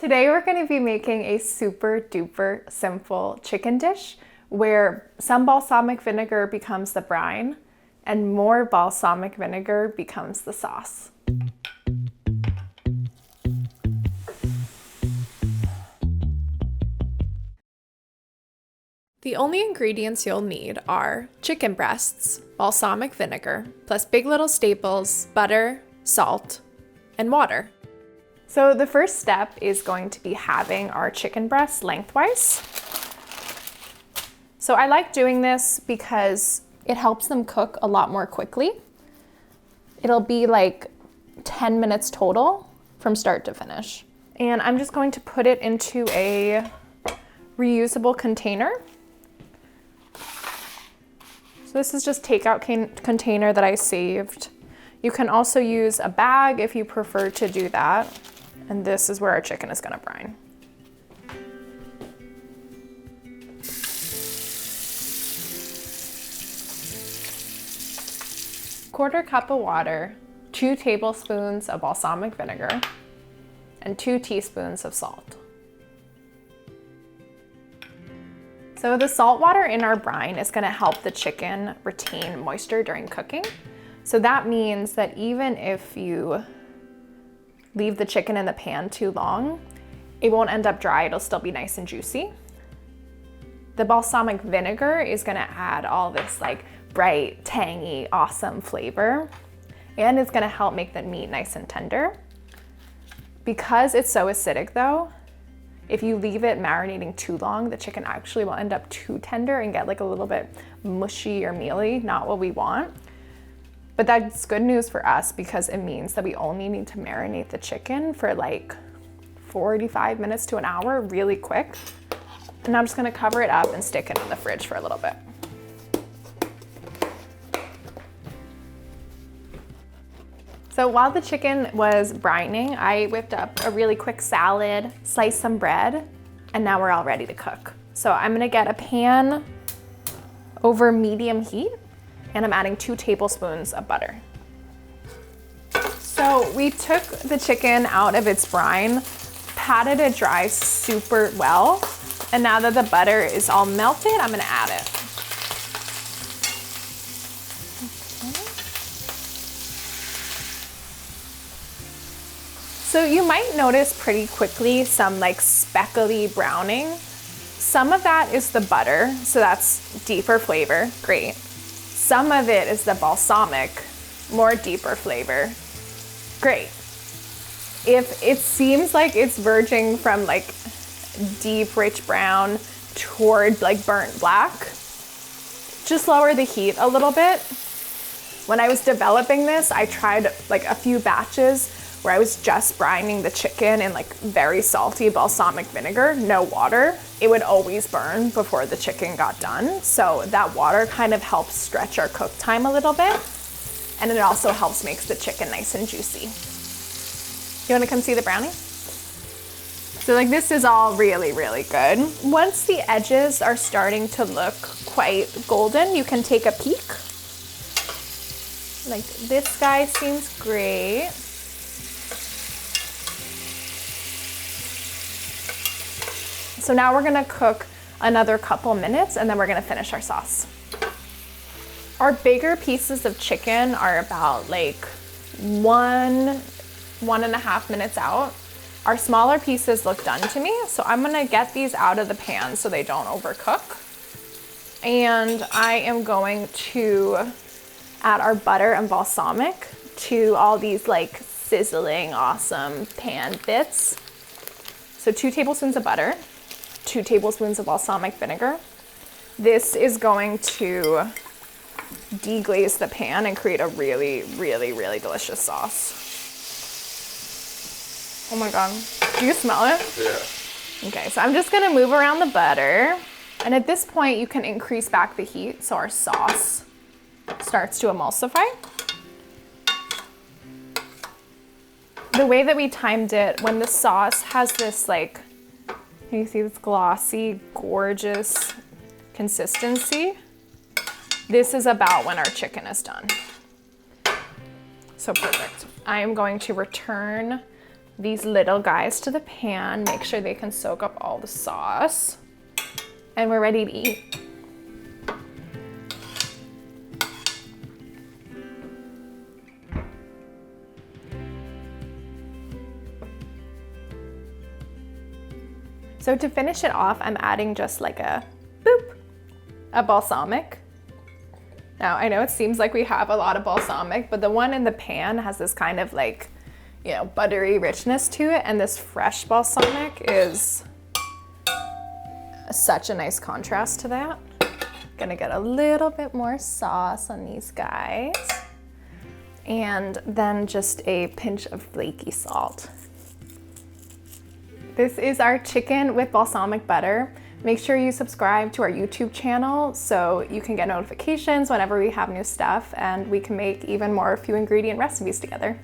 Today we're going to be making a super duper simple chicken dish where some balsamic vinegar becomes the brine and more balsamic vinegar becomes the sauce. The only ingredients you'll need are chicken breasts, balsamic vinegar, plus big little staples, butter, salt, and water. So the first step is going to be halving our chicken breasts lengthwise. So I like doing this because it helps them cook a lot more quickly. It'll be like 10 minutes total from start to finish. And I'm just going to put it into a reusable container. So this is just takeout container that I saved. You can also use a bag if you prefer to do that. And this is where our chicken is gonna brine. Quarter cup of water, 2 tablespoons of balsamic vinegar, and 2 teaspoons of salt. So the salt water in our brine is gonna help the chicken retain moisture during cooking. So that means that even if you leave the chicken in the pan too long, it won't end up dry, it'll still be nice and juicy. The balsamic vinegar is gonna add all this like bright, tangy, awesome flavor, and it's gonna help make the meat nice and tender. Because it's so acidic though, if you leave it marinating too long, the chicken actually will end up too tender and get like a little bit mushy or mealy, not what we want. But that's good news for us because it means that we only need to marinate the chicken for like 45 minutes to an hour, really quick. And I'm just gonna cover it up and stick it in the fridge for a little bit. So while the chicken was brining, I whipped up a really quick salad, sliced some bread, and now we're all ready to cook. So I'm gonna get a pan over medium heat, and I'm adding 2 tablespoons of butter. So we took the chicken out of its brine, patted it dry super well, and now that the butter is all melted, I'm gonna add it. So you might notice pretty quickly some like speckly browning. Some of that is the butter, so that's deeper flavor, great. Some of it is the balsamic, more deeper flavor, great. If it seems like it's verging from like deep rich brown toward like burnt black, just lower the heat a little bit. When I was developing this, I tried like a few batches where I was just brining the chicken in like very salty balsamic vinegar, no water. It would always burn before the chicken got done. So that water kind of helps stretch our cook time a little bit. And it also helps make the chicken nice and juicy. You wanna come see the brownie? So like this is all really, really good. Once the edges are starting to look quite golden, you can take a peek. Like this guy seems great. So now we're gonna cook another couple minutes and then we're gonna finish our sauce. Our bigger pieces of chicken are about like 1.5 minutes out. Our smaller pieces look done to me, so I'm gonna get these out of the pan so they don't overcook. And I am going to add our butter and balsamic to all these like sizzling, awesome pan bits. So 2 tablespoons of butter, 2 tablespoons of balsamic vinegar. This is going to deglaze the pan and create a really, really, really delicious sauce. Oh my God, do you smell it? Yeah. Okay, so I'm just gonna move around the butter. And at this point, you can increase back the heat so our sauce starts to emulsify. The way that we timed it, when the sauce has this like, you see this glossy, gorgeous consistency, this is about when our chicken is done. So perfect. I am going to return these little guys to the pan, make sure they can soak up all the sauce, and we're ready to eat. So to finish it off, I'm adding just like a balsamic. Now, I know it seems like we have a lot of balsamic, but the one in the pan has this kind of like, you know, buttery richness to it, and this fresh balsamic is such a nice contrast to that. Gonna get a little bit more sauce on these guys, and then just a pinch of flaky salt. This is our chicken with balsamic butter. Make sure you subscribe to our YouTube channel so you can get notifications whenever we have new stuff, and we can make even more few ingredient recipes together.